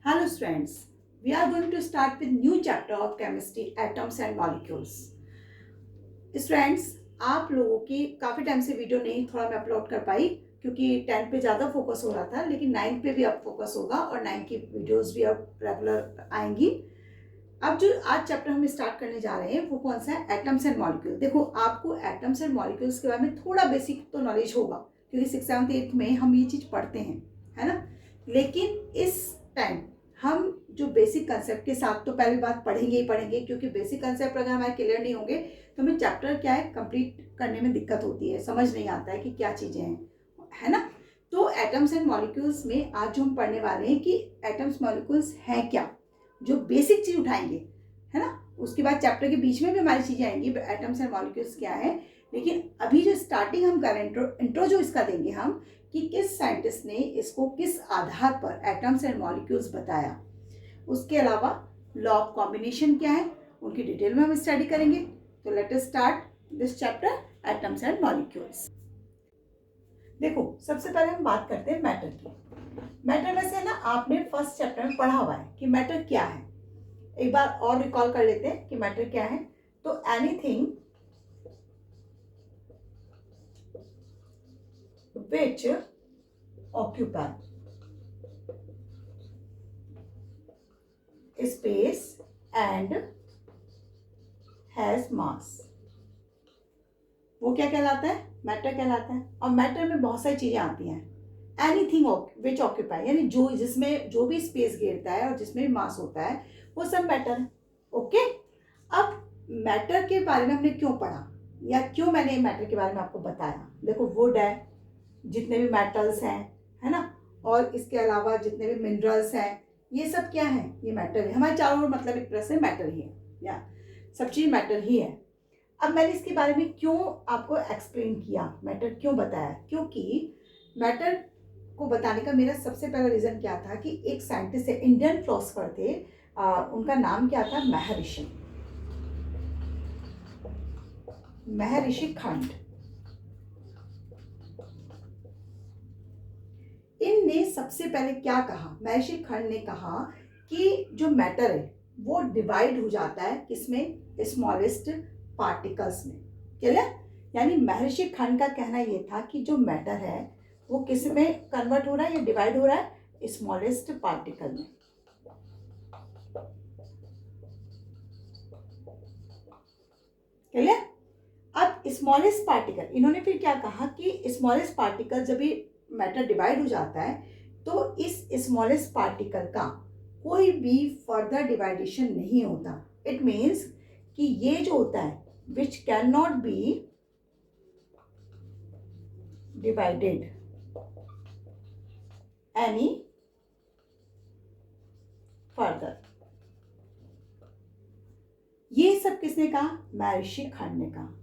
Hello students, we are going to start with new chapter of chemistry, atoms and molecules. Students, आप लोगों की काफ़ी time से video नहीं थोड़ा मैं अपलोड कर पाई क्योंकि 10th पे ज़्यादा फोकस हो रहा था, लेकिन 9th पे भी अब फोकस होगा और 9th की वीडियोस भी अब रेगुलर आएंगी। अब जो आज चैप्टर हम स्टार्ट करने जा रहे हैं वो कौन सा है? Atoms and molecule. देखो, आपको एटम्स एंड मॉलिक्यूल्स के बारे में थोड़ा बेसिक तो नॉलेज होगा क्योंकि 6th 7th 8th में हम ये चीज़ पढ़ते हैं, है ना। लेकिन इस टाइम हम जो बेसिक कंसेप्ट के साथ तो पहली बात पढ़ेंगे ही पढ़ेंगे, क्योंकि बेसिक कंसेप्ट अगर हमारे क्लियर नहीं होंगे तो हमें चैप्टर क्या है कंप्लीट करने में दिक्कत होती है, समझ नहीं आता है कि क्या चीज़ें हैं, है ना। तो एटम्स एंड मॉलिक्यूल्स में आज जो हम पढ़ने वाले हैं कि एटम्स मॉलिक्यूल्स हैं क्या, जो बेसिक चीज़ उठाएंगे, है ना। उसके बाद चैप्टर के बीच में भी हमारी चीज़ें आएंगी एटम्स एंड मॉलिक्यूल्स क्या है। लेकिन अभी जो स्टार्टिंग हम कर रहे हैं, इंट्रो जो इसका देंगे हम कि किस साइंटिस्ट ने इसको किस आधार पर एटम्स एंड मॉलिक्यूल्स बताया। उसके अलावा लॉ ऑफ कॉम्बिनेशन क्या है उनकी डिटेल में हम स्टडी करेंगे। तो let us start this chapter atoms and molecules. देखो, सबसे पहले हम बात करते हैं मैटर की। मैटर वैसे ना आपने फर्स्ट चैप्टर में पढ़ा हुआ है कि मैटर क्या है। एक बार और रिकॉल कर लेते हैं कि मैटर क्या है। तो anything which occupy space and has mass, वो क्या कहलाता है? मैटर कहलाता है। और मैटर में बहुत सारी चीजें आती हैं। एनीथिंग विच ऑक्यूपाई यानी जो जिसमें जो भी स्पेस घेरता है और जिसमें भी मास होता है वो सब मैटर है। ओके, अब मैटर के बारे में हमने क्यों पढ़ा या क्यों मैंने मैटर के बारे में आपको बताया। देखो, वुड है, जितने भी मेटल्स हैं, है ना, और इसके अलावा जितने भी मिनरल्स हैं, ये सब क्या है? ये मैटर है। हमारे चारों ओर मतलब एक तरह से मैटर ही है, या सब चीज़ मैटर ही है। अब मैंने इसके बारे में क्यों आपको एक्सप्लेन किया, मैटर क्यों बताया, क्योंकि मैटर को बताने का मेरा सबसे पहला रीज़न क्या था कि एक साइंटिस्ट है, इंडियन फिलोसफर थे, उनका नाम क्या था? महर्षि खंड। इनने सबसे पहले क्या कहा? महर्षि खंड ने कहा कि जो मैटर है वो डिवाइड हो जाता है किसमें? स्मॉलेस्ट पार्टिकल्स में। क्लियर? यानी महर्षि खंड का कहना ये था कि जो मैटर है वो किस में कन्वर्ट हो रहा है या डिवाइड हो रहा है? स्मॉलेस्ट पार्टिकल में। क्लियर? अब स्मॉलेस्ट पार्टिकल, इन्होंने फिर क्या कहा कि स्मॉलेस्ट पार्टिकल जब भी मैटर डिवाइड हो जाता है तो इस स्मॉलेस्ट पार्टिकल का कोई भी फर्दर डिवाइडेशन नहीं होता। इट मीन्स कि ये जो होता है विच can not B divided any further. ये सब किसने कहा? महर्षि खंड ने कहा।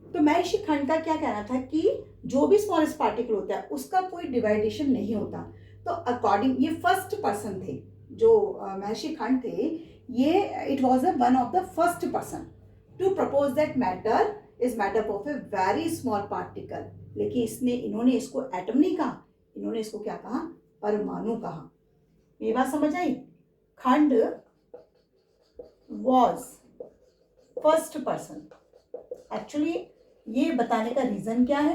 तो महर्षि खंड का क्या कहना था कि जो भी स्मॉलेस्ट पार्टिकल होता है उसका कोई डिवाइडेशन नहीं होता। तो अकॉर्डिंग, ये फर्स्ट पर्सन थे जो महर्षि खंड थे, ये it was one of the first person to propose that matter is made up of a very small particle. लेकिन इन्होंने इसको एटम नहीं कहा, इन्होंने इसको क्या कहा? परमाणु कहा। ये बात समझ आई? खंड वॉज फर्स्ट पर्सन। एक्चुअली ये बताने का रीजन क्या है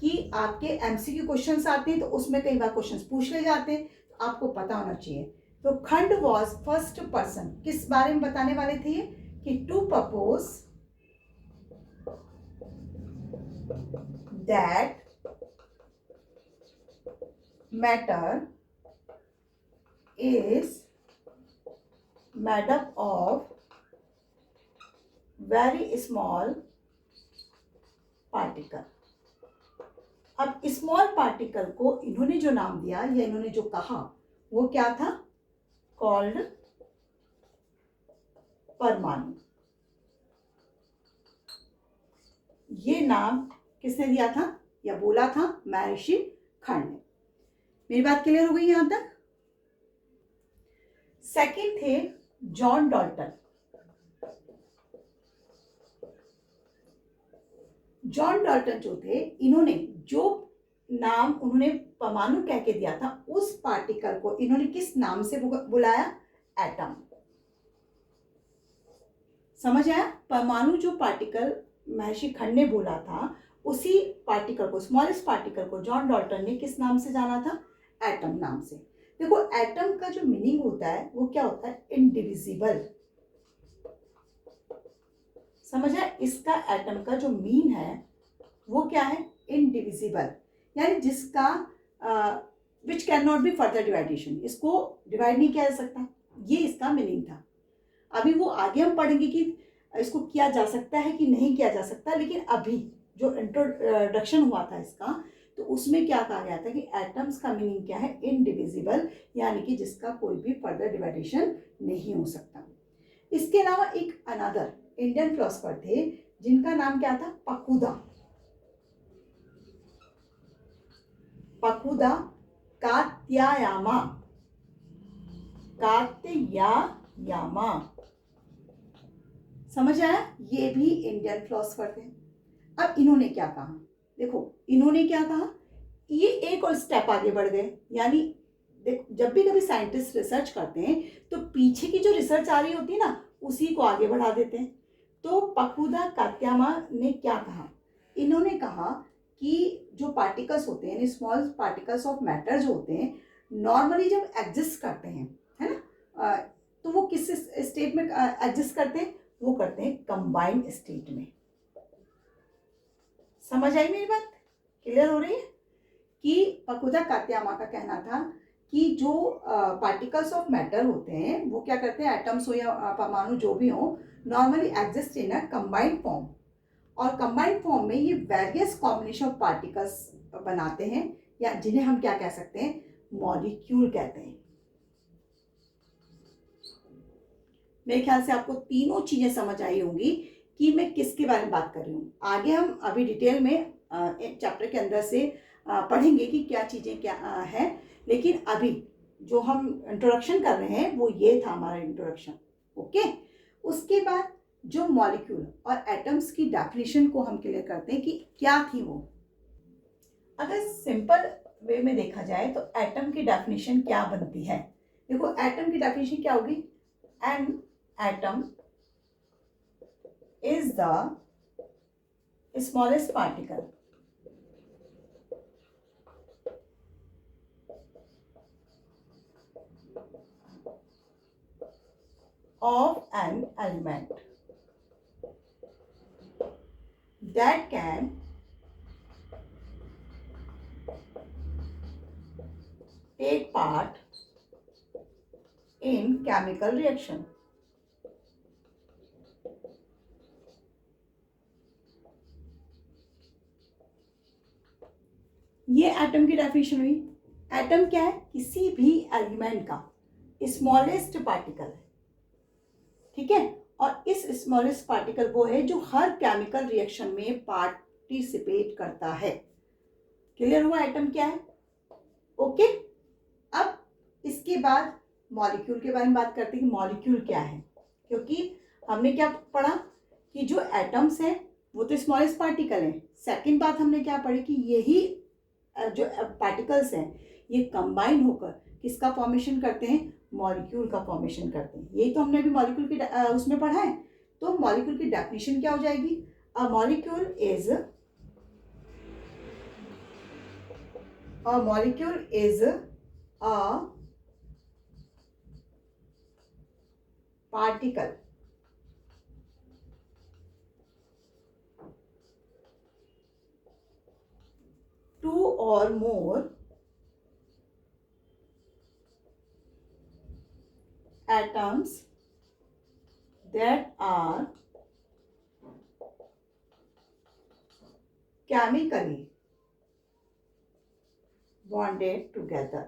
कि आपके एमसीक्यू क्वेश्चंस आते हैं तो उसमें कई बार क्वेश्चंस पूछ ले जाते हैं, तो आपको पता होना चाहिए। तो खंड वॉज फर्स्ट पर्सन किस बारे में बताने वाले थे? कि to propose that matter is made up of very small particle. अब स्मॉल पार्टिकल को इन्होंने जो नाम दिया या इन्होंने जो कहा वो क्या था? कॉल्ड परमाणु। ये नाम किसने दिया था या बोला था? महर्षि खंड ने। मेरी बात क्लियर हो गई यहां तक? सेकंड थे जॉन डाल्टन। जॉन डाल्टन जो थे, इन्होंने जो नाम उन्होंने परमाणु कह के दिया था, उस पार्टिकल को इन्होंने किस नाम से बुलाया? एटम। समझ आया? परमाणु जो पार्टिकल महर्षि खंड ने बोला था, उसी पार्टिकल को, स्मॉलेस्ट पार्टिकल को जॉन डॉल्टन ने किस नाम से जाना था? एटम नाम से। देखो एटम का जो मीनिंग होता है वो क्या होता है? इनडिविजिबल। समझ आया? इसका एटम का जो मीन है वो क्या है? इनडिविजिबल, यानी जिसका which can not be further division, इसको डिवाइड नहीं किया जा सकता, ये इसका मीनिंग था। अभी वो आगे हम पढ़ेंगे कि इसको किया जा सकता है कि नहीं किया जा सकता, लेकिन अभी जो इंट्रोडक्शन हुआ था इसका, तो उसमें क्या कहा गया था कि एटम्स का मीनिंग क्या है? इनडिविजिबल, यानी कि जिसका कोई भी फर्दर डिवाइडेशन नहीं हो सकता। इसके अलावा एक अनदर इंडियन फिलोसफर थे जिनका नाम क्या था? पकुदा। पकुदा कात्यायामा, कात्यायामा। समझ आया? ये भी इंडियन फिलोसफर थे। अब इन्होंने क्या कहा? देखो इन्होंने क्या कहा, ये एक और स्टेप आगे बढ़ गए। यानी देखो जब भी कभी साइंटिस्ट रिसर्च करते हैं तो पीछे की जो रिसर्च आ रही होती है ना, उसी को आगे बढ़ा देते हैं। तो पकुदा कात्यामा ने क्या कहा? इन्होंने कहा कि जो पार्टिकल्स होते हैं, स्मॉल पार्टिकल्स ऑफ मैटर जो होते हैं, नॉर्मली जब एग्जिस्ट करते हैं, है ना, तो वो किस स्टेट में एग्जिस्ट करते हैं? वो करते हैं कंबाइंड स्टेट में। समझ आई मेरी बात? क्लियर हो रही है? कि पकुदा कात्यामा का कहना था कि जो पार्टिकल्स ऑफ मैटर होते हैं वो क्या करते हैं? एटम्स हो या परमाणु जो भी हो, normally exist in a combined form, और कंबाइंड फॉर्म में ये वेरियस कॉम्बिनेशन ऑफ पार्टिकल्स बनाते हैं, या जिन्हें हम क्या कह सकते हैं? मॉलिक्यूल कहते हैं। मेरे ख्याल से आपको तीनों चीजें समझ आई होंगी कि मैं किसके बारे में बात कर रही हूँ। आगे हम अभी डिटेल में चैप्टर के अंदर से पढ़ेंगे कि क्या चीजें क्या है, लेकिन अभी जो हम इंट्रोडक्शन कर रहे हैं वो ये था हमारा इंट्रोडक्शन। ओके, उसके बाद जो मॉलिक्यूल और एटम्स की डेफिनेशन को हम क्लियर करते हैं कि क्या थी वो। अगर सिंपल वे में देखा जाए तो एटम की डेफिनेशन क्या बनती है? देखो एटम की डेफिनेशन क्या होगी? An atom is the smallest particle of an element that can take part in chemical reaction. ये एटम की डेफिनेशन हुई। एटम क्या है? किसी भी एलिमेंट का स्मॉलेस्ट पार्टिकल है, ठीक है, और इस स्मॉलेस्ट पार्टिकल वो है जो हर केमिकल रिएक्शन में पार्टिसिपेट करता है। क्लियर हुआ एटम क्या है? ओके, अब इसके बाद मॉलिक्यूल के बारे में बात करते हैं कि मॉलिक्यूल क्या है, क्योंकि हमने क्या पढ़ा कि जो एटम्स हैं वो तो स्मॉलेस्ट पार्टिकल हैं। सेकंड बात हमने क्या पढ़ी कि यही जो पार्टिकल्स हैं ये कंबाइन होकर किसका फॉर्मेशन करते हैं? मॉलिक्यूल का फॉर्मेशन करते हैं। यही तो हमने अभी मॉलिक्यूल की उसमें पढ़ा है। तो मॉलिक्यूल की डेफिनेशन क्या हो जाएगी? A molecule is a particle two or more atoms that are chemically bonded together.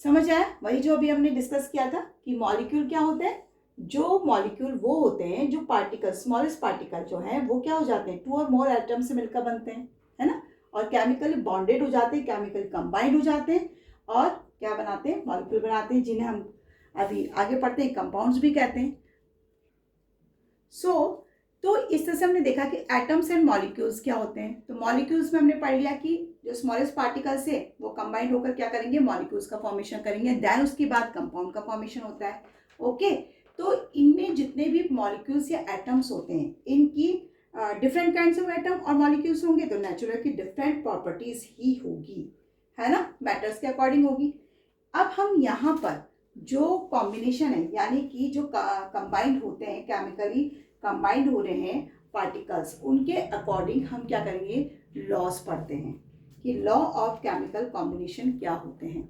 समझ आया? वही जो अभी हमने डिस्कस किया था कि मॉलिक्यूल क्या होते हैं? जो मॉलिक्यूल वो होते हैं जो पार्टिकल, स्मॉलेस्ट पार्टिकल जो है वो क्या हो जाते हैं? टू और मोर एटम से मिलकर बनते हैं, है ना, और केमिकली बॉन्डेड हो जाते हैं, केमिकली कंबाइंड हो जाते हैं, और क्या बनाते हैं? मॉलिक्यूल बनाते हैं, जिन्हें हम अभी आगे पढ़ते हैं कंपाउंड्स भी कहते हैं। सो तो इस तरह से हमने देखा कि एटम्स एंड मॉलिक्यूल्स क्या होते हैं। तो मॉलिक्यूल्स में हमने पढ़ लिया कि जो स्मॉलेस्ट पार्टिकल्स है वो कंबाइंड होकर क्या करेंगे, मॉलिक्यूल्स का फॉर्मेशन करेंगे, देन उसके बाद कंपाउंड का फॉर्मेशन होता है। ओके, तो इनमें जितने भी मॉलिक्यूल्स या एटम्स होते हैं इनकी डिफरेंट काइंड्स ऑफ एटम और मॉलिक्यूल्स होंगे तो नेचुरल की डिफरेंट प्रॉपर्टीज ही होगी, है ना, मैटर्स के अकॉर्डिंग होगी। अब हम यहाँ पर जो कॉम्बिनेशन है यानी कि जो कंबाइंड होते हैं, केमिकली कंबाइंड हो रहे हैं पार्टिकल्स, उनके अकॉर्डिंग हम क्या करेंगे, लॉज पढ़ते हैं कि लॉ ऑफ केमिकल कॉम्बिनेशन क्या होते हैं।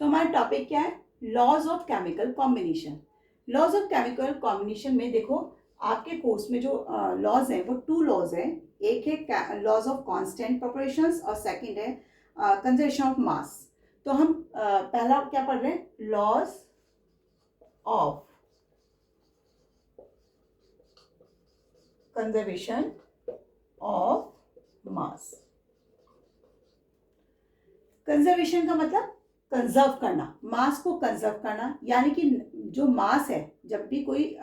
तो हमारा टॉपिक क्या है, laws of chemical combination. Laws of chemical combination में देखो आपके कोर्स में जो लॉज हैं वो 2 लॉज हैं। एक है लॉज ऑफ कांस्टेंट प्रोपोर्शंस और सेकंड है कंजर्वेशन ऑफ मास। तो हम पहला क्या पढ़ रहे हैं, laws of conservation of mass. Conservation का मतलब कंजर्व करना, मास को कंजर्व करना, यानी कि जो मास है, जब भी कोई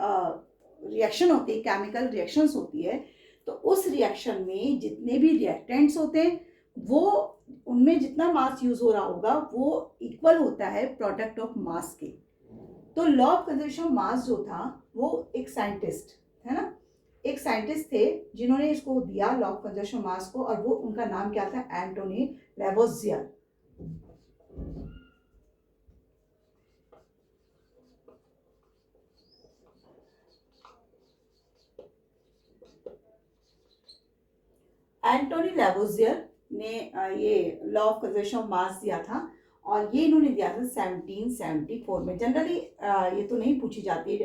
रिएक्शन होती है, केमिकल रिएक्शंस होती है, तो उस रिएक्शन में जितने भी रिएक्टेंट्स होते हैं वो उनमें जितना मास यूज हो रहा होगा वो इक्वल होता है प्रोडक्ट ऑफ मास के। तो लॉ ऑफ कंजर्वेशन ऑफ मास जो था वो एक साइंटिस्ट है ना, एक साइंटिस्ट थे जिन्होंने इसको दिया लॉ ऑफ कंजर्वेशन ऑफ मास को, और वो उनका नाम क्या था, एंटोनी लेवोजियर। एंटोनी लेवोजियर ने ये लॉ ऑफ कंजर्वेशन ऑफ मास दिया था, और ये इन्होंने दिया था 1774 में। जनरली ये तो नहीं पूछी जाती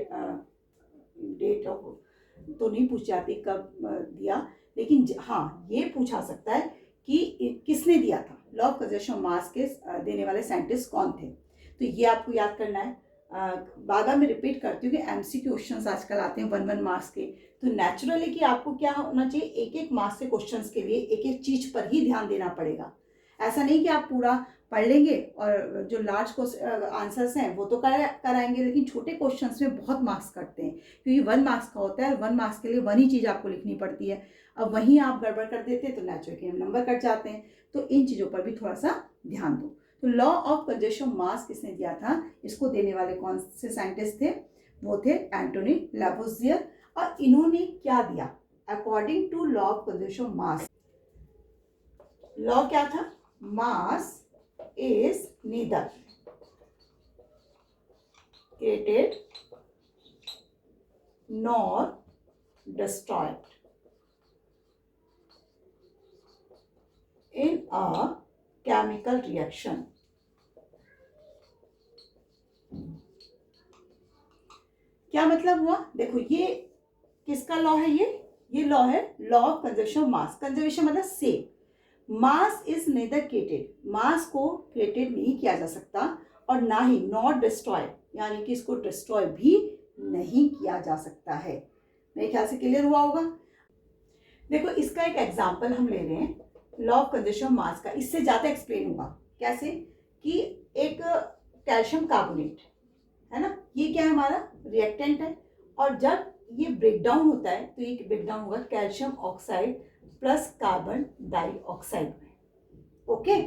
डेट ऑफ, तो नहीं पूछी जाती कब दिया, लेकिन हाँ ये पूछा सकता है कि किसने दिया था, लॉ ऑफ कंजर्वेशन ऑफ मास के देने वाले साइंटिस्ट कौन थे। तो ये आपको याद करना है। बाद में रिपीट करती हूँ कि एमसीक्यू क्वेश्चंस आजकल आते हैं 1 मार्क्स के, तो नेचुरली कि आपको क्या होना चाहिए, एक एक मार्क्स के क्वेश्चंस के लिए एक एक चीज पर ही ध्यान देना पड़ेगा। ऐसा नहीं कि आप पूरा पढ़ लेंगे और जो लार्ज आंसर्स हैं वो तो कराएंगे, लेकिन छोटे क्वेश्चंस में बहुत मार्क्स कटते हैं, क्योंकि 1 मार्क्स का होता है और 1 मार्क्स के लिए 1 ही चीज़ आपको लिखनी पड़ती है। अब वहीं आप गड़बड़ कर देते हैं तो नेचुरल के नंबर कट जाते हैं। तो इन चीज़ों पर भी थोड़ा सा ध्यान दो। तो लॉ ऑफ कंजर्वेशन ऑफ मास किसने दिया था, इसको देने वाले कौन से साइंटिस्ट थे, वो थे एंटोनी लेवोजियर। और इन्होंने क्या दिया, according to law of conservation of mass, law क्या था, mass is neither created nor destroyed in a chemical reaction। क्या मतलब हुआ, देखो ये किसका लॉ है, ये लॉ है law of conservation of mass. Conservation मतलब save, mass is neither created, mass को क्रिएटेड नहीं किया जा सकता, और ना ही नॉट डिस्ट्रॉय, यानी कि इसको डिस्ट्रॉय भी नहीं किया जा सकता है। मेरे ख्याल से क्लियर हुआ होगा। देखो इसका एक एग्जांपल हम ले रहे हैं लॉ ऑफ कंजर्वेशन ऑफ मास का, इससे ज़्यादा एक्सप्लेन होगा। कैसे कि एक कैल्शियम कार्बोनेट है ना, ये क्या है, हमारा रिएक्टेंट है, और जब ये ब्रेकडाउन होता है तो ये ब्रेकडाउन होगा calcium oxide plus carbon dioxide में। ओके,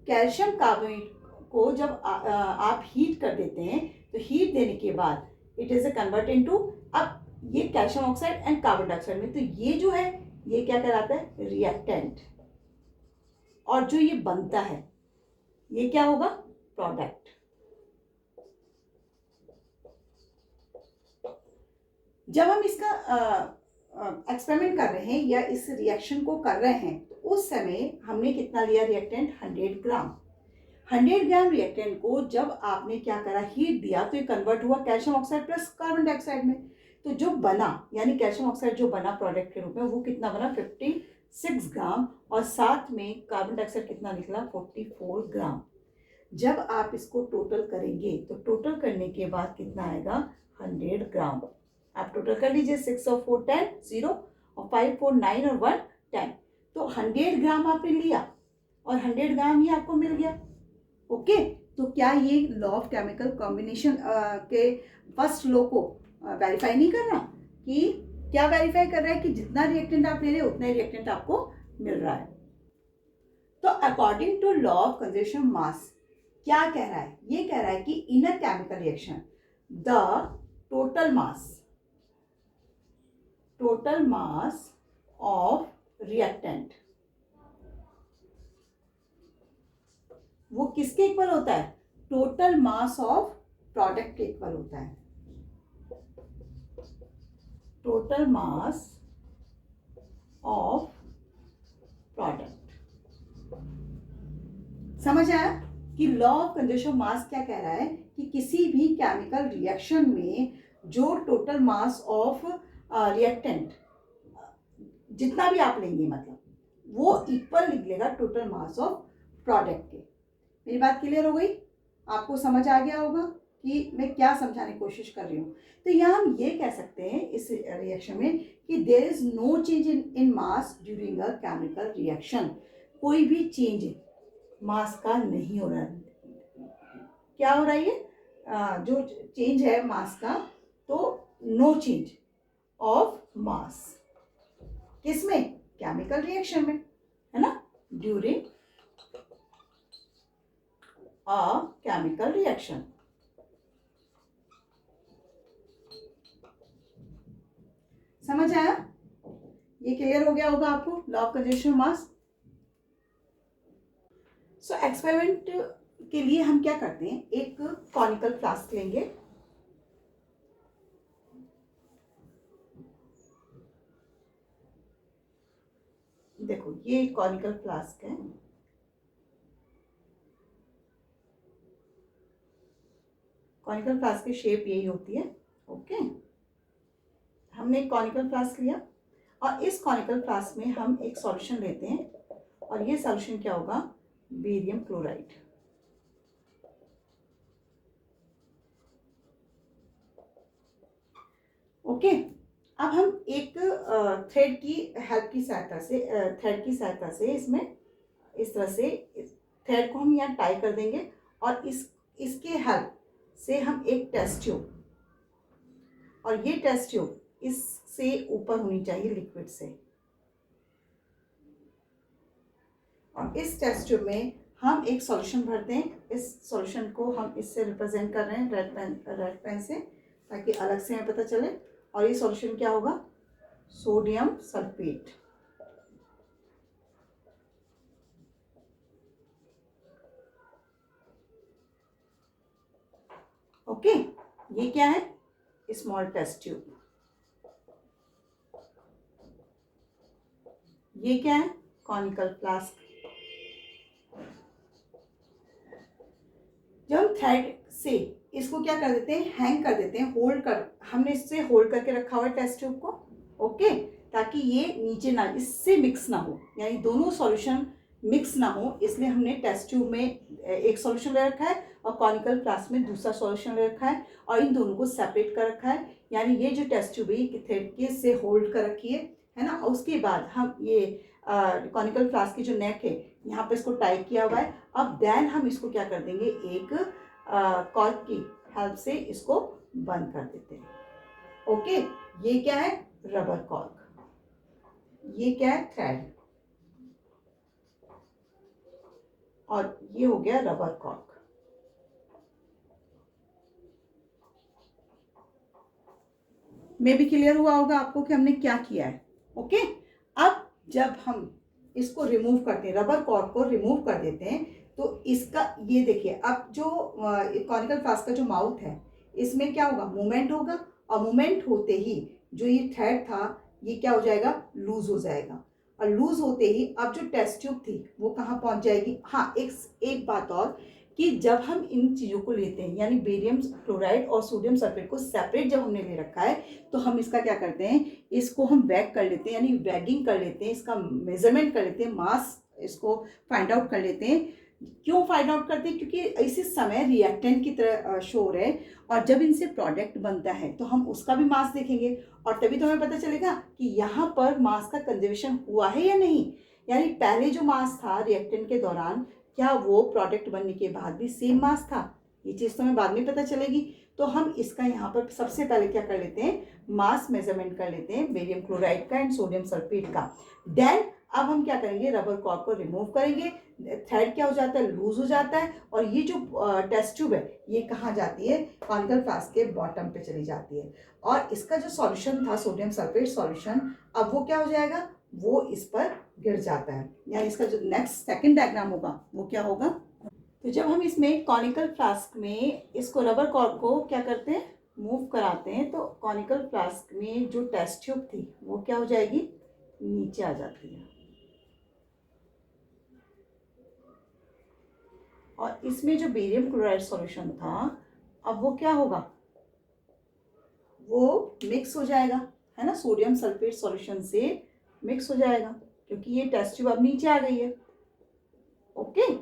कैल्शियम कार्बोनेट को जब आप हीट कर देते हैं तो हीट देने के बाद it is a convert into, अब ये calcium oxide and carbon dioxide में, तो ये जो है ये क्या कहलाता है, रिएक्टेंट, और जो ये बनता है ये क्या होगा, प्रोडक्ट। जब हम इसका एक्सपेरिमेंट कर रहे हैं या इस रिएक्शन को कर रहे हैं तो उस समय हमने कितना लिया रिएक्टेंट, 100 ग्राम। 100 ग्राम रिएक्टेंट को जब आपने क्या करा, हीट दिया, तो ये कन्वर्ट हुआ calcium oxide plus carbon dioxide में। तो जो बना यानी कैल्शियम ऑक्साइड जो बना प्रोडक्ट के रूप में वो कितना बना, 56 ग्राम, और साथ में कार्बन डाइऑक्साइड कितना निकला, 44 ग्राम। जब आप इसको टोटल करेंगे तो टोटल करने के बाद कितना आएगा, 100 ग्राम। आप टोटल कर लीजिए, 6 और 4 10, 0 और 5 4 9 और 1 10, तो 100 ग्राम आपने लिया और 100 ग्राम ही आपको मिल गया। ओके, तो क्या ये लॉ ऑफ केमिकल कॉम्बिनेशन के फर्स्ट लॉ को वेरीफाई नहीं कर रहा कि क्या वेरीफाई कर रहा है कि जितना रिएक्टेंट आप ले रहे हैं उतना ही रिएक्टेंट आपको मिल रहा है। तो according to law of conservation mass क्या कह रहा है, ये कह रहा है कि in a chemical reaction the total mass of reactant वो किसके इक्वल होता है, टोटल मास ऑफ प्रोडक्ट के इक्वल होता है। Total mass of product. समझ आया कि लॉ ऑफ कंजर्वेशन मास क्या कह रहा है कि किसी भी केमिकल रिएक्शन में जो टोटल मास ऑफ रिएक्टेंट जितना भी आप लेंगे मतलब वो इक्वल निकलेगा टोटल मास ऑफ प्रोडक्ट के। मेरी बात क्लियर हो गई, आपको समझ आ गया होगा कि मैं क्या समझाने की कोशिश कर रही हूँ। तो यहाँ हम ये कह सकते हैं इस रिएक्शन में कि there is no change in mass during a chemical reaction. कोई भी चेंज मास का नहीं हो रहा है। क्या हो रहा है ये जो चेंज है मास का, तो नो चेंज ऑफ मास किसमें, केमिकल रिएक्शन में, है ना, ड्यूरिंग अ केमिकल रिएक्शन। समझ आया, ये क्लियर हो गया होगा आपको law of conservation mass. So experiment के लिए हम क्या करते हैं, एक कॉनिकल फ्लास्क लेंगे, देखो ये कॉनिकल फ्लास्क है, कॉनिकल फ्लास्क की शेप यही होती है। ओके, हमने एक कॉनिकल फ्लास्क लिया और इस कॉनिकल फ्लास्क में हम एक सॉल्यूशन लेते हैं और ये सॉल्यूशन क्या होगा, बेरियम क्लोराइड। ओके, अब हम एक थ्रेड की हेल्प की सहायता से इसमें इस तरह से थ्रेड को हम यहाँ टाई कर देंगे और इसके हेल्प से हम एक टेस्ट ट्यूब, और ये टेस्ट ट्यूब इससे ऊपर होनी चाहिए लिक्विड से, और इस टेस्ट ट्यूब में हम एक सॉल्यूशन भरते हैं। इस सॉल्यूशन को हम इससे रिप्रेजेंट कर रहे हैं रेड पेन से, ताकि अलग से हमें पता चले। और ये सॉल्यूशन क्या होगा, सोडियम सल्फेट। ओके, ये क्या है, स्मॉल टेस्ट ट्यूब। ये क्या है, कॉनिकल फ्लास्क। जब हम थ्रेड से इसको क्या कर देते हैं, हैंग कर देते हैं, हमने इससे होल्ड करके रखा हुआ है टेस्ट ट्यूब को। ओके, ताकि ये नीचे ना, इससे मिक्स ना हो, यानी दोनों सॉल्यूशन मिक्स ना हो, इसलिए हमने टेस्ट ट्यूब में एक सॉल्यूशन ले रखा है और कॉनिकल फ्लास्क में दूसरा सॉल्यूशन ले रखा है, और इन दोनों को सेपरेट कर रखा है। यानी ये जो टेस्ट ट्यूब है थ्रेड के से होल्ड कर रखी है ना। उसके बाद हम ये कॉनिकल फ्लास्क की जो नेक है यहाँ पे इसको टाई किया हुआ है। अब देन हम इसको क्या कर देंगे, एक कॉर्क की हेल्प से इसको बंद कर देते हैं। ओके, ये क्या है, रबर कॉर्क। ये क्या है, थ्रेड, और ये हो गया रबर कॉर्क। मे भी क्लियर हुआ होगा आपको कि हमने क्या किया है। ओके, अब जब हम इसको रिमूव करते हैं, रबर कॉर्क को रिमूव कर देते हैं, तो इसका ये देखिए, अब जो कॉनिकल फ्लास्क का जो माउथ है इसमें क्या होगा, मूवमेंट होगा, और मूवमेंट होते ही जो ये थ्रेड था ये क्या हो जाएगा, लूज हो जाएगा, और लूज होते ही अब जो टेस्ट ट्यूब थी वो कहाँ पहुंच जाएगी। हाँ, एक बात और, कि जब हम इन चीज़ों को लेते हैं, यानी बेरियम क्लोराइड और सोडियम सल्फेट को सेपरेट जब हमने ले रखा है, तो हम इसका क्या करते हैं, इसको हम वैग कर लेते हैं, यानी वैगिंग कर लेते हैं, इसका मेजरमेंट कर लेते हैं, मास इसको फाइंड आउट कर लेते हैं। क्यों फाइंड आउट करते हैं, क्योंकि इसी समय रिएक्टेंट की तरह शो हो रहे हैं, और जब इनसे प्रोडक्ट बनता है तो हम उसका भी मास देखेंगे, और तभी तो हमें पता चलेगा कि यहाँ पर मास का कंजर्वेशन हुआ है या नहीं। यानी पहले जो मास था रिएक्टेंट के दौरान, क्या वो प्रोडक्ट बनने के बाद भी सेम मास था, ये चीज़ तो हमें बाद में पता चलेगी। तो हम इसका यहाँ पर सबसे पहले क्या कर लेते हैं, मास मेजरमेंट कर लेते हैं बेरियम क्लोराइड का एंड सोडियम सल्फेट का। देन अब हम क्या करेंगे, रबर कॉर्क को रिमूव करेंगे, थ्रेड क्या हो जाता है, लूज हो जाता है, और ये जो टेस्ट ट्यूब है ये कहाँ जाती है, कॉनिकल फ्लास्क के बॉटम पे चली जाती है। और इसका जो सॉल्यूशन था सोडियम सल्फेट सॉल्यूशन, अब वो क्या हो जाएगा, वो इस पर गिर जाता है, यानी इसका जो नेक्स्ट सेकंड डायग्राम होगा वो क्या होगा। तो जब हम इसमें कॉनिकल फ्लास्क में इसको रबर कॉर्क को क्या करते हैं, मूव कराते हैं, तो कॉनिकल फ्लास्क में जो टेस्ट ट्यूब थी वो क्या हो जाएगी, नीचे आ जाती है, और इसमें जो बेरियम क्लोराइड सॉल्यूशन था अब वो क्या होगा, वो मिक्स हो जाएगा, है ना, सोडियम सल्फेट सॉल्यूशन से मिक्स हो जाएगा, क्योंकि ये टेस्ट ट्यूब अब नीचे आ गई है। ओके,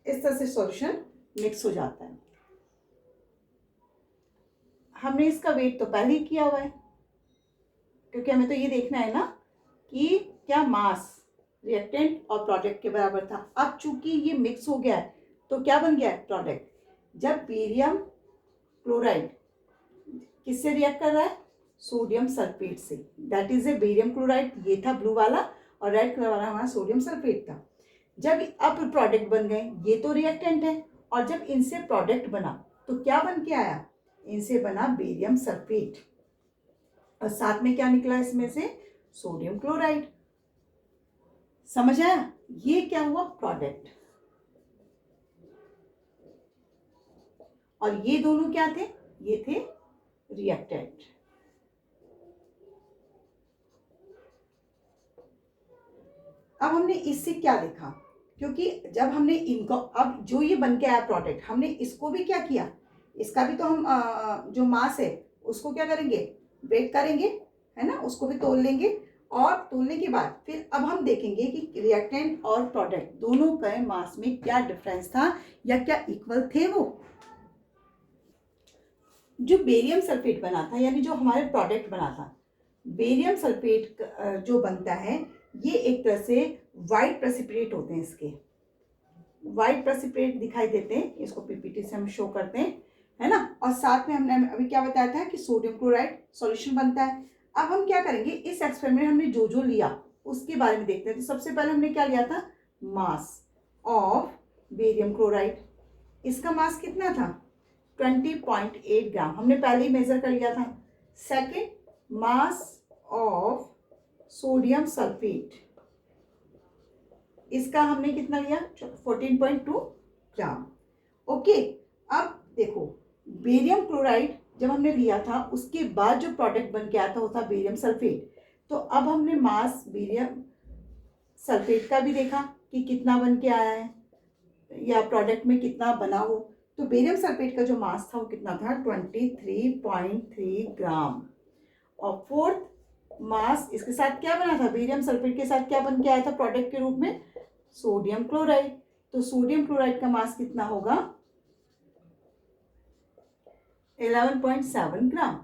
इस तरह से सॉल्यूशन मिक्स हो जाता है। हमने इसका वेट तो पहले ही किया हुआ है, क्योंकि हमें तो ये देखना है ना कि क्या मास रिएक्टेंट और प्रोडक्ट के बराबर था। अब चूंकि ये मिक्स हो गया है तो क्या बन गया है, प्रोडक्ट। जब बेरियम क्लोराइड किससे रिएक्ट कर रहा है, सोडियम सल्फेट से, that is a barium chloride, ये था ब्लू वाला, और रेड कलर वाला हमारा सोडियम सल्फेट था। जब अब प्रोडक्ट बन गए, ये तो रिएक्टेंट है, और जब इनसे प्रोडक्ट बना तो क्या बन के आया, इनसे बना बेरियम सल्फेट, और साथ में क्या निकला इसमें से, सोडियम क्लोराइड। समझ आया, ये क्या हुआ, प्रोडक्ट। और ये दोनों क्या थे, ये थे रिएक्टेंट। अब हमने इससे क्या देखा, क्योंकि जब हमने इनको, अब जो ये बन के आया प्रोडक्ट, हमने इसको भी क्या किया, इसका भी तो हम जो मास है उसको क्या करेंगे, वेट करेंगे, है ना, उसको भी तोल लेंगे, और तोलने के बाद फिर अब हम देखेंगे कि रिएक्टेंट और प्रोडक्ट दोनों के मास में क्या डिफरेंस था, या क्या इक्वल थे वो। जो बेरियम सल्फेट बना था, यानी जो हमारे प्रोडक्ट बना था, बेरियम सल्फेट जो बनता है, ये एक तरह से वाइट प्रेसिपिटेट होते हैं, इसके वाइट प्रेसिपिटेट दिखाई देते हैं, इसको पीपीटी से हम शो करते हैं, है ना। और साथ में हमने अभी क्या बताया था कि सोडियम क्लोराइड सॉल्यूशन बनता है। अब हम क्या करेंगे, इस एक्सपेरिमेंट हमने जो जो लिया उसके बारे में देखते हैं। तो सबसे पहले हमने क्या लिया था, मास ऑफ बेरियम क्लोराइड, इसका मास कितना था, 20.8 ग्राम, हमने पहले ही मेजर कर लिया था। Second, mass of sodium sulphate, इसका हमने कितना लिया, 14.2 ग्राम। ओके, अब देखो बेरियम क्लोराइड जब हमने लिया था उसके बाद जो प्रोडक्ट बन के आया था वो था बेरियम सल्फेट। तो अब हमने मास बेरियम सल्फेट का भी देखा कि कितना बन के आया है, या प्रोडक्ट में कितना बना हो। तो बेरियम सल्फेट का जो मास था वो कितना था, 23.3 ग्राम। और फोर्थ मास, इसके साथ क्या बना था, बेरियम सल्फेट के साथ क्या बन के आया था प्रोडक्ट के रूप में, सोडियम क्लोराइड। तो सोडियम क्लोराइड का मास कितना होगा, 11.7 ग्राम।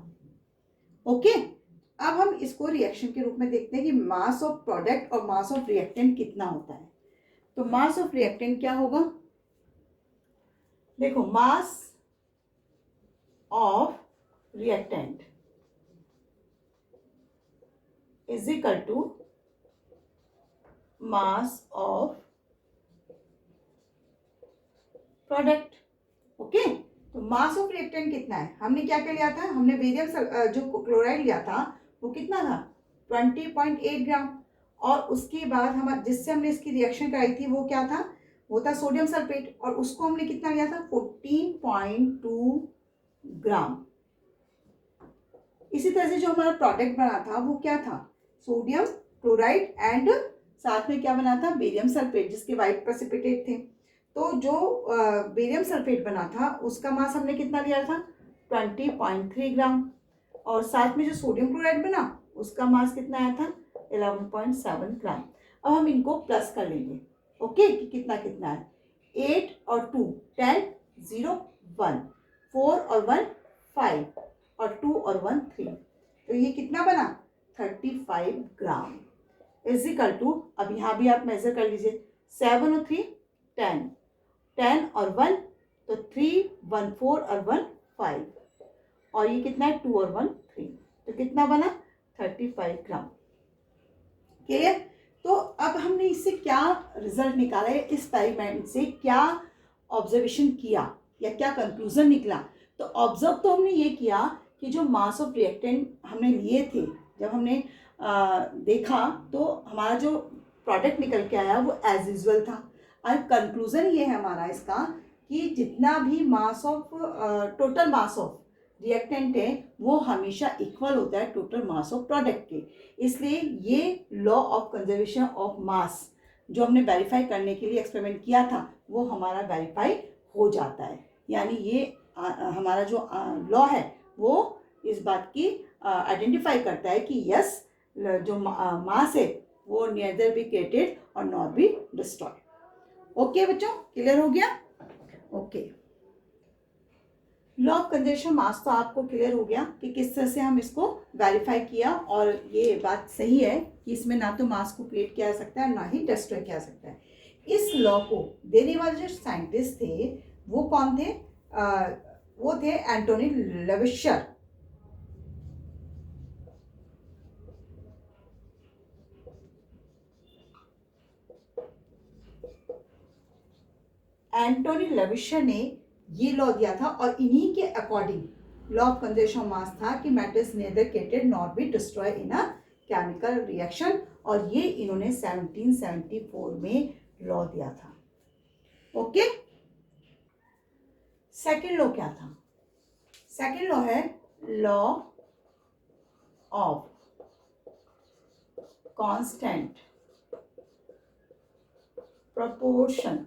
ओके, अब हम इसको रिएक्शन के रूप में देखते हैं कि मास ऑफ प्रोडक्ट और मास ऑफ रिएक्टेंट कितना होता है। तो मास ऑफ रिएक्टेंट क्या होगा, देखो mass of reactant is equal to mass of product. Okay, तो मास ऑफ रिएक्टेंट कितना है, हमने क्या क्या लिया था, हमने बेरियम जो क्लोराइड लिया था वो कितना था, 20.8 ग्राम। और उसके बाद हम जिससे हमने इसकी रिएक्शन कराई थी वो क्या था, वो था सोडियम सल्फेट, और उसको हमने कितना लिया था, 14.2 ग्राम। इसी तरह से जो हमारा प्रोडक्ट बना था वो क्या था, सोडियम क्लोराइड एंड साथ में क्या बना था, बेरियम सल्फेट, जिसके वाइट प्रेसिपिटेट थे। तो जो बेरियम सल्फेट बना था उसका मास हमने कितना लिया था, 20.3 ग्राम, और साथ में जो सोडियम क्लोराइड बना उसका मास कितना आया था, 11.7 ग्राम। अब हम इनको प्लस कर लेंगे, ओके, कि कितना कितना है, 8 और 2 10, 0 1, 4 और 1 5, और 2 और 1 3, तो ये कितना बना, 35 ग्राम इज इक्वल टू, अब यहाँ भी आप मेजर कर लीजिए, 7 और 3 10, 10 और 1 तो 3 1 4 और 1 5, और ये कितना है 2 और 1 3, तो कितना बना 35 ग्राम। क्लियर। तो अब हमने इससे क्या रिजल्ट निकाला है, इस एक्सपेरिमेंट से क्या ऑब्जर्वेशन किया या क्या कंक्लूजन निकला। तो ऑब्जर्व तो हमने ये किया कि जो मास ऑफ रिएक्टेंट हमने लिए थे, जब हमने देखा तो हमारा जो प्रोडक्ट निकल के आया वो एज यूजल था। और कंक्लूजन ये है हमारा इसका कि जितना भी mass of total mass of reactant है वो हमेशा इक्वल होता है टोटल मास ऑफ प्रोडक्ट के। इसलिए ये लॉ ऑफ कंजर्वेशन ऑफ मास जो हमने वेरीफाई करने के लिए एक्सपेरिमेंट किया था वो हमारा वेरीफाई हो जाता है। यानी ये हमारा जो लॉ है वो इस बात की आइडेंटिफाई करता है कि यस, जो मास है वो नियदर बी क्रिएटेड और नॉट बी डिस्ट्रॉय। ओके बच्चों, क्लियर हो गया। ओके, लॉ ऑफ कंजर्वेशन मास तो आपको क्लियर हो गया कि किस तरह से हम इसको वेरीफाई किया, और ये बात सही है कि इसमें ना तो मास को क्रिएट किया जा सकता है ना ही डिस्ट्रॉय किया जा सकता है। इस लॉ को देने वाले जो साइंटिस्ट थे वो कौन थे? वो थे एंटोनी लेविशर। एंटोनी लेविशर ने ये लॉ दिया था, और इन्हीं के अकॉर्डिंग लॉ ऑफ कंजर्वेशन मास था कि matter is neither created not be destroy in a chemical reaction, और ये इन्होंने 1774 में लॉ दिया था। ओके, सेकेंड लॉ क्या था? सेकेंड लॉ है लॉ ऑफ कांस्टेंट प्रोपोर्शन।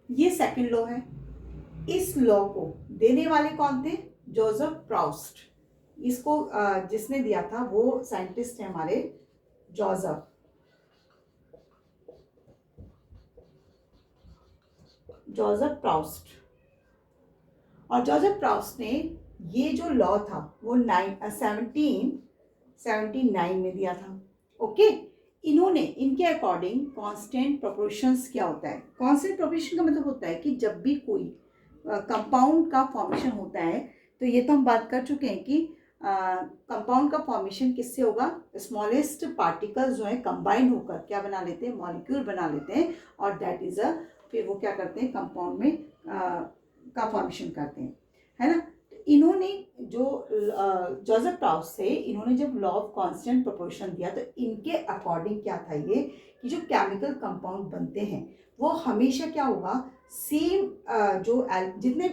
ये सेकेंड लॉ है। इस लॉ को देने वाले कौन थे? Joseph Proust. इसको जिसने दिया था वो साइंटिस्ट है हमारे जोसेफ प्राउस्ट। और जोसेफ प्राउस्ट ने ये जो लॉ था वो 1779 में दिया था। ओके, इन्होंने इनके अकॉर्डिंग कांस्टेंट प्रोपोर्शंस क्या होता है? कांस्टेंट प्रोपोर्शन का मतलब होता है कि जब भी कोई कंपाउंड का फॉर्मेशन होता है, तो ये तो हम बात कर चुके हैं कि कंपाउंड का फॉर्मेशन किससे होगा? स्मॉलेस्ट पार्टिकल्स जो है कंबाइन होकर क्या बना लेते हैं? मॉलिक्यूल बना लेते हैं, और दैट इज फिर वो क्या करते हैं? कंपाउंड में का फॉर्मेशन करते हैं, है ना। तो इन्होंने जो जोसेफ प्राउस्ट थे, इन्होंने जब लॉ ऑफ कांस्टेंट प्रोपोर्शन दिया तो इनके अकॉर्डिंग क्या था ये कि जो केमिकल कंपाउंड बनते हैं वो हमेशा क्या होगा? सेम जो जितने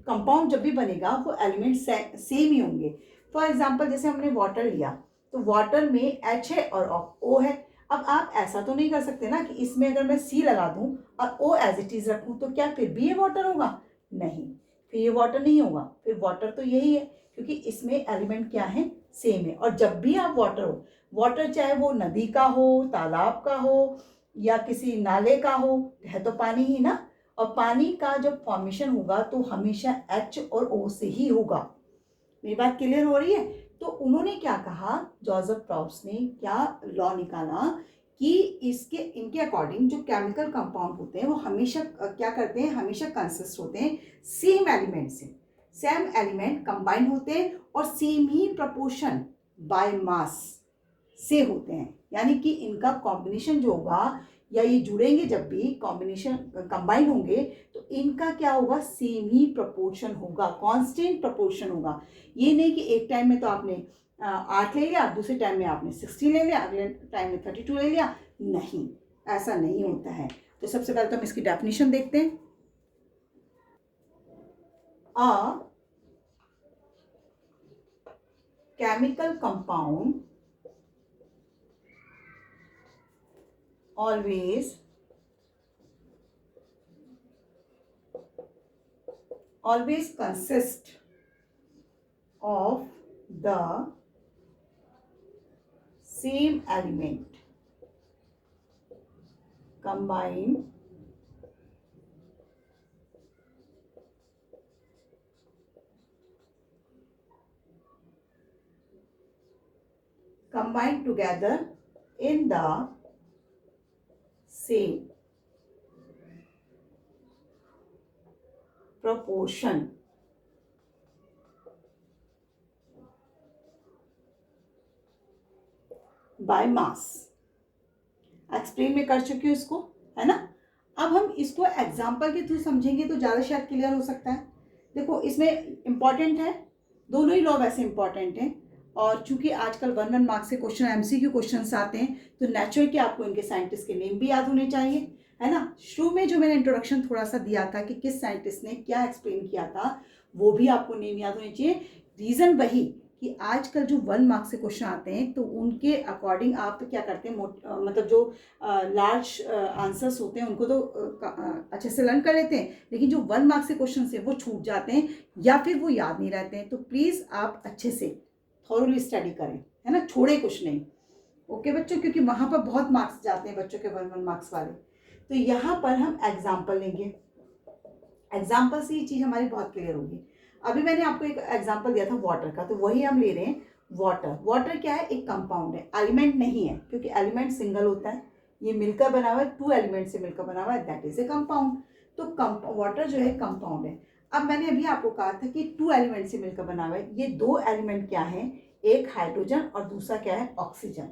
कंपाउंड जब भी बनेगा वो एलिमेंट सेम ही होंगे। फॉर एग्जांपल जैसे हमने वाटर लिया, तो वाटर में H है और O है। अब आप ऐसा तो नहीं कर सकते ना कि इसमें अगर मैं C लगा दूं और O एज इट इज रखूं तो क्या फिर भी ये वाटर होगा? नहीं, फिर ये वाटर नहीं होगा। फिर वाटर तो यही है क्योंकि इसमें एलिमेंट क्या है? सेम है। और जब भी आप वाटर हो, वाटर चाहे वो नदी का हो, तालाब का हो या किसी नाले का हो, है तो पानी ही ना। और पानी का जब फॉर्मेशन होगा तो हमेशा H और O से ही होगा। मेरी बात क्लियर हो रही है? तो उन्होंने क्या कहा, जोसेफ प्राउस्ट ने क्या लॉ निकाला कि इसके इनके अकॉर्डिंग जो केमिकल कंपाउंड होते हैं वो हमेशा क्या करते हैं? हमेशा कंसिस्ट होते हैं सेम एलिमेंट से। सेम एलिमेंट कंबाइन होते हैं और same he proportion by mass से होते हैं। यानी कि इनका कॉम्बिनेशन जो होगा या ये जुड़ेंगे, जब भी कॉम्बिनेशन कंबाइन होंगे तो इनका क्या होगा? सेम ही प्रपोर्शन होगा, कांस्टेंट प्रपोर्शन होगा। ये नहीं कि एक टाइम में तो आपने 8 ले लिया, दूसरे टाइम में आपने 60 ले लिया, अगले टाइम में 32 ले लिया। नहीं, ऐसा नहीं होता है। तो सबसे पहले तो हम इसकी डेफिनेशन देखते हैं। A chemical compound always consist of the same element combined together in the same proportion by mass. Explain में कर चुकी हूँ इसको, है ना। अब हम इसको एग्जाम्पल के थ्रू समझेंगे तो ज़्यादा शायद क्लियर हो सकता है। देखो इसमें इंपॉर्टेंट है, दोनों ही लॉ वैसे इंपॉर्टेंट हैं, और चूंकि आजकल 1 मार्क्स से क्वेश्चन एमसीक्यू क्वेश्चंस आते हैं तो नेचुरल कि आपको इनके साइंटिस्ट के नेम भी याद होने चाहिए, है ना। शुरू में जो मैंने इंट्रोडक्शन थोड़ा सा दिया था कि किस साइंटिस्ट ने क्या एक्सप्लेन किया था, वो भी आपको नेम याद होने चाहिए। रीज़न वही कि आजकल जो 1 मार्क्स से क्वेश्चन आते हैं तो उनके अकॉर्डिंग आप क्या करते हैं, मतलब जो लार्ज आंसर्स होते हैं उनको तो अच्छे से लर्न कर लेते हैं, लेकिन जो 1 मार्क्स से क्वेश्चन है वो छूट जाते हैं या फिर वो याद नहीं रहते हैं। तो प्लीज़ आप अच्छे से थॉरोली स्टडी करें, है ना, छोड़े कुछ नहीं। ओके बच्चों, क्योंकि वहाँ पर बहुत मार्क्स जाते हैं बच्चों के 1 मार्क्स वाले। तो यहाँ पर हम एग्जाम्पल लेंगे, एग्जाम्पल से ये चीज़ हमारी बहुत क्लियर होगी। अभी मैंने आपको एक एग्जाम्पल दिया था वाटर का, तो वही हम ले रहे हैं वाटर। वाटर क्या है, एक कंपाउंड है, एलिमेंट नहीं है, क्योंकि एलिमेंट सिंगल होता है, ये मिलकर बना हुआ है, 2 एलिमेंट से मिलकर बना हुआ है, दैट इज ए कंपाउंड। तो वाटर जो है कंपाउंड है। अब मैंने अभी आपको कहा था कि 2 एलिमेंट से मिलकर बना हुआ है, ये 2 एलिमेंट क्या है, एक हाइड्रोजन और दूसरा क्या है, ऑक्सीजन,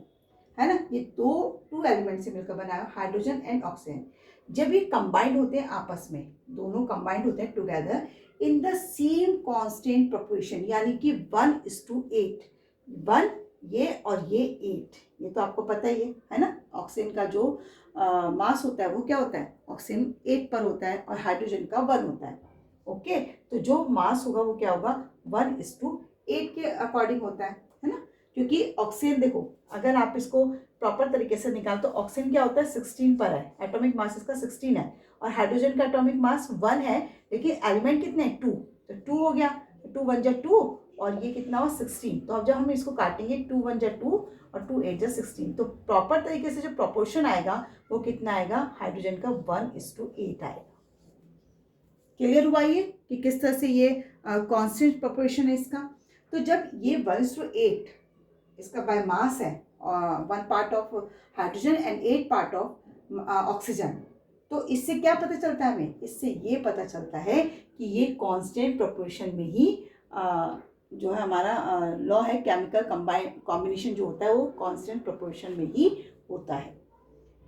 है ना। ये टू एलिमेंट से मिलकर बना है, हाइड्रोजन एंड ऑक्सीजन। जब ये कंबाइंड होते हैं आपस में, दोनों कंबाइंड होते हैं together in the same constant proportion, यानी कि 1:8, 1 ये और ये 8, ये तो आपको पता ही है ना। ऑक्सीजन का जो मास होता है वो क्या होता है, ऑक्सीजन 8 पर होता है और हाइड्रोजन का 1 होता है। ओके, तो जो मास होगा वो क्या होगा, 1:8 के अकॉर्डिंग होता है ना। क्योंकि ऑक्सीजन देखो, अगर आप इसको प्रॉपर तरीके से निकाल तो ऑक्सीजन क्या होता है, 16 पर है, एटॉमिक मास इसका 16 है, और हाइड्रोजन का एटॉमिक मास 1 है, लेकिन एलिमेंट कितने, 2, तो 2 हो गया, 2 1 जा 2 और ये कितना हुआ 16। तो अब जब हम इसको काटेंगे 2 1 जा 2 और 2 8 जा 16, तो प्रॉपर तरीके से जो प्रोपोर्शन आएगा वो कितना आएगा, हाइड्रोजन का 1:8 आएगा। क्लियर हुआ ये कि किस तरह से ये कांस्टेंट प्रोपोर्शन है इसका। तो जब ये 1:8 इसका बाय मास है, 1 part of hydrogen and 8 part of oxygen, तो इससे क्या पता चलता है हमें, इससे ये पता चलता है कि ये कांस्टेंट प्रोपोर्शन में ही जो है हमारा लॉ है, केमिकल कॉम्बिनेशन जो होता है वो कांस्टेंट प्रोपोर्शन में ही होता है।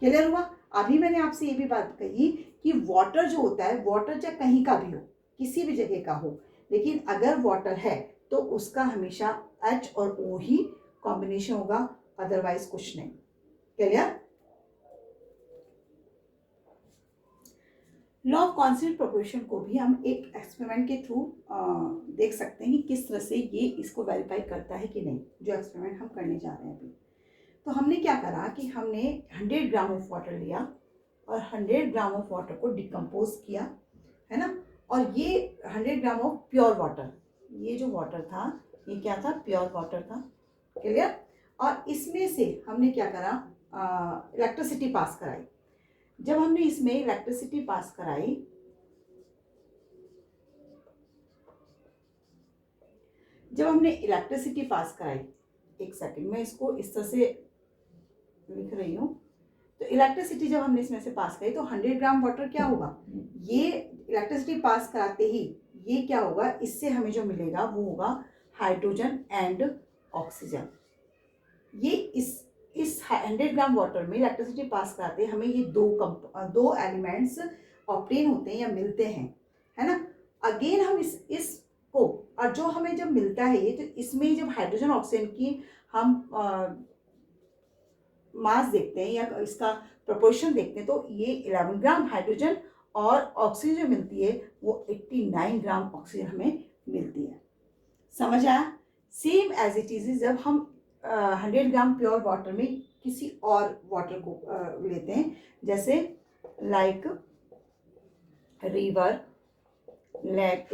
क्लियर हुआ। अभी मैंने आपसे ये भी बात कही कि वाटर जो होता है, वाटर चाहे कहीं का भी हो, किसी भी जगह का हो, लेकिन अगर वाटर है तो उसका हमेशा H और O ही कॉम्बिनेशन होगा, अदरवाइज कुछ नहीं। Clear. Law of constant proportion को भी हम एक एक्सपेरिमेंट के थ्रू देख सकते हैं कि किस तरह से ये इसको वेरीफाई करता है कि नहीं, जो एक्सपेरिमेंट हम करने जा रहे हैं अभी। तो हमने क्या करा कि हमने 100 ग्राम ऑफ वाटर लिया और 100 ग्राम ऑफ वाटर को डिकम्पोज किया, है ना। और ये 100 ग्राम ऑफ प्योर वाटर, ये जो वाटर था ये क्या था, प्योर वाटर था। क्लियर। और इसमें से हमने क्या करा, इलेक्ट्रिसिटी पास कराई। जब हमने इसमें इलेक्ट्रिसिटी पास कराई, एक सेकंड में इसको इस तरह से लिख रही हूँ। तो इलेक्ट्रिसिटी जब हमने इसमें से पास करी तो 100 ग्राम वाटर क्या होगा, ये इलेक्ट्रिसिटी पास कराते ही ये क्या होगा, इससे हमें जो मिलेगा वो होगा हाइड्रोजन एंड ऑक्सीजन। ये इस 100 ग्राम वाटर में इलेक्ट्रिसिटी पास कराते हमें ये दो एलिमेंट्स ऑब्टेन होते हैं या मिलते हैं, है ना। अगेन हम इसको, और जो हमें जब मिलता है ये, तो इसमें जब हाइड्रोजन ऑक्सीजन की हम मास देखते हैं या इसका प्रोपोर्शन देखते हैं तो ये 11 ग्राम हाइड्रोजन और ऑक्सीजन जो मिलती है वो 89 ग्राम ऑक्सीजन हमें मिलती है। समझ आया। सेम एज इट इज जब हम 100 ग्राम प्योर वाटर में किसी और वाटर को लेते हैं, जैसे लाइक रिवर, लेक,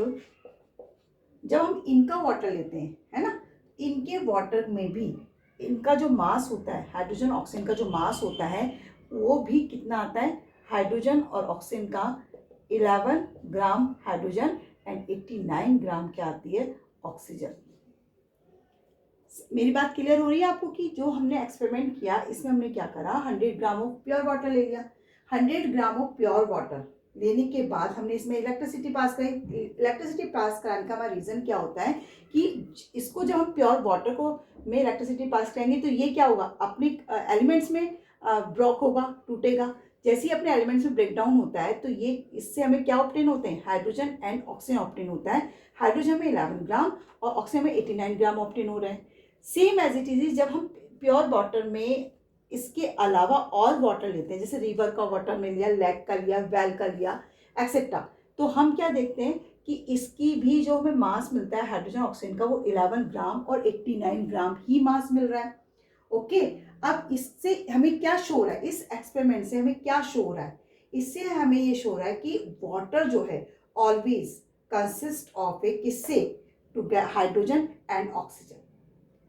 जब हम इनका वाटर लेते हैं, है ना, इनके वाटर में भी इनका जो मास होता है, हाइड्रोजन ऑक्सीजन का जो मास होता है वो भी कितना आता है, हाइड्रोजन और ऑक्सीजन का 11 ग्राम हाइड्रोजन एंड 89 ग्राम क्या आती है, ऑक्सीजन। मेरी बात क्लियर हो रही है आपको कि जो हमने एक्सपेरिमेंट किया इसमें हमने क्या करा, 100 ग्राम ऑफ प्योर वाटर ले लिया, 100 ग्राम ऑफ प्योर वाटर लेने के बाद हमने इसमें इलेक्ट्रिसिटी पास करी। इलेक्ट्रिसिटी पास कराने का हमारा रीज़न क्या होता है कि इसको जब हम प्योर वाटर को में इलेक्ट्रिसिटी पास करेंगे तो ये क्या होगा, अपने एलिमेंट्स में ब्रेक होगा, टूटेगा। जैसे ही अपने एलिमेंट्स में ब्रेक डाउन होता है तो ये इससे हमें क्या ऑब्टेन होते हैं, हाइड्रोजन एंड ऑक्सीजन ऑब्टेन होता है। हाइड्रोजन में 11 ग्राम और ऑक्सीजन में 89 ग्राम ऑब्टेन हो रहे हैं। सेम एज इट इज जब हम प्योर वाटर में इसके अलावा और वाटर लेते हैं, जैसे रिवर का वाटर में लिया, लेक का लिया, वेल का लिया, एक्सेट्रा, तो हम क्या देखते हैं कि इसकी भी जो हमें मास मिलता है हाइड्रोजन ऑक्सीजन का, वो 11 ग्राम और 89 ग्राम ही मास मिल रहा है। ओके, अब इससे हमें क्या शो हो रहा है, इस एक्सपेरिमेंट से हमें क्या शो हो रहा है, इससे हमें ये शो हो रहा है कि वाटर जो है ऑलवेज कंसिस्ट ऑफ ए किससे, टू हाइड्रोजन एंड ऑक्सीजन,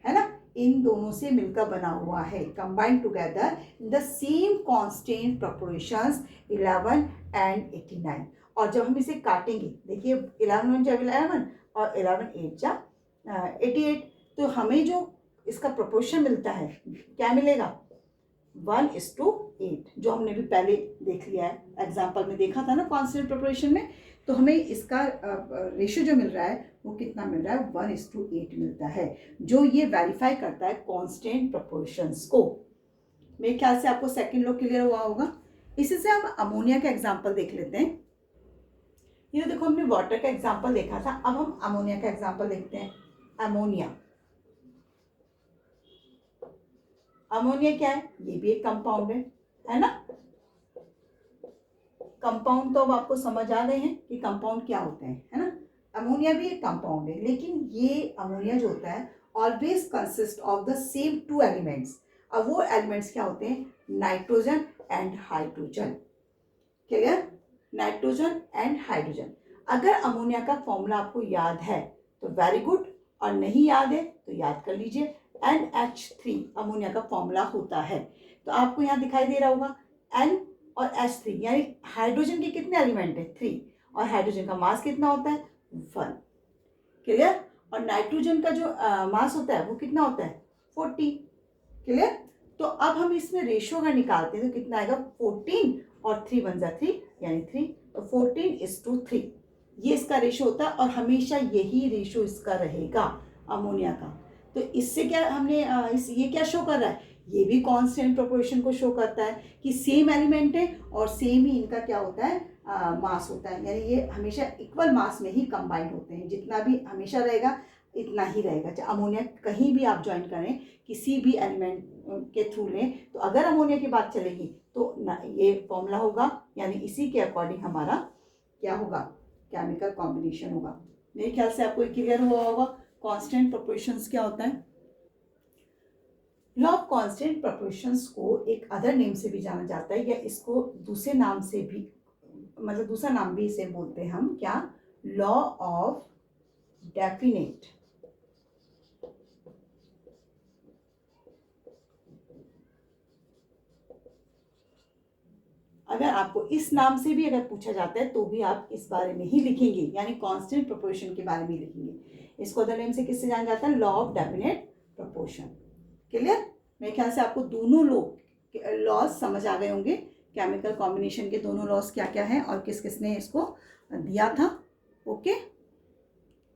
है ना, इन दोनों से मिलकर बना हुआ है, combined together in the same constant proportions 11 and 89। और जब हम इसे काटेंगे, देखिए 11 जब 11 और 11 8 जा 88, तो हमें जो इसका प्रोपोर्शन मिलता है क्या मिलेगा, 1:8, जो हमने भी पहले देख लिया है, एग्जाम्पल में देखा था ना कांस्टेंट प्रोपोर्शन में। तो हमें इसका रेशियो जो मिल रहा है वो कितना मिल रहा है, 1:8 मिलता है, जो ये वेरीफाई करता है कांस्टेंट प्रोपोर्शंस को। मेरे ख्याल से आपको सेकंड लॉ क्लियर हुआ होगा। इसी से हम अमोनिया का एग्जांपल देख लेते हैं। ये देखो हमने वाटर का एग्जांपल देखा था, अब हम अमोनिया का एग्जांपल देखते हैं। अमोनिया, अमोनिया क्या है, ये भी एक कंपाउंड है ना। कंपाउंड तो अब आपको समझ आ गए हैं कि कंपाउंड क्या होते हैं, है ना। अमोनिया भी एक कंपाउंड है, लेकिन ये अमोनिया जो होता है always consist of the same 2 elements. अब वो एलिमेंट्स क्या होते हैं, nitrogen and hydrogen. Clear, nitrogen and hydrogen. अगर अमोनिया का फॉर्मूला आपको याद है तो वेरी गुड, और नहीं याद है तो याद कर लीजिए। NH3 अमोनिया का फॉर्मूला होता है। तो आपको यहाँ दिखाई दे रहा होगा N और H3, यानी हाइड्रोजन के कितने एलिमेंट है, 3, और हाइड्रोजन का मास कितना होता है, 1। क्लियर, और नाइट्रोजन का जो मास होता है वो कितना होता है, 40। क्लियर, तो अब हम इसमें रेशियो अगर निकालते हैं तो कितना आएगा, 14 और 3 1 जा 3 यानी 3, तो 14:3 ये इसका रेशियो होता है, और हमेशा यही रेशियो इसका रहेगा अमोनिया का। तो इससे क्या हमने ये क्या शो कर रहा है, ये भी कांस्टेंट प्रोपोर्शन को शो करता है कि सेम एलिमेंट है और सेम ही इनका क्या होता है, मास होता है, यानी ये हमेशा इक्वल मास में ही कंबाइंड होते हैं। जितना भी हमेशा रहेगा इतना ही रहेगा। चाहे अमोनिया कहीं भी आप ज्वाइन करें, किसी भी एलिमेंट के थ्रू लें, तो अगर अमोनिया की बात चलेगी तो ना ये फॉर्मूला होगा, यानी इसी के अकॉर्डिंग हमारा क्या होगा, केमिकल कॉम्बिनेशन होगा। मेरे ख्याल से आपको क्लियर हुआ होगा कांस्टेंट प्रोपोर्शंस क्या होता है। लॉ ऑफ कांस्टेंट प्रोपोर्शंस को एक अदर नेम से भी जाना जाता है, या इसको दूसरे नाम से भी, मतलब दूसरा नाम भी इसे बोलते हैं हम, क्या, लॉ ऑफ डेफिनेट। अगर आपको इस नाम से भी अगर पूछा जाता है तो भी आप इस बारे में ही लिखेंगे, यानी कांस्टेंट प्रोपोर्शन के बारे में लिखेंगे। इसको अदर नेम से किससे जाना जाता है, law of definite proportion. Clear, मेरे ख्याल से आपको दोनों लॉज समझ आ गए होंगे, केमिकल कॉम्बिनेशन के दोनों लॉज क्या क्या हैं और किस किसने इसको दिया था। ओके।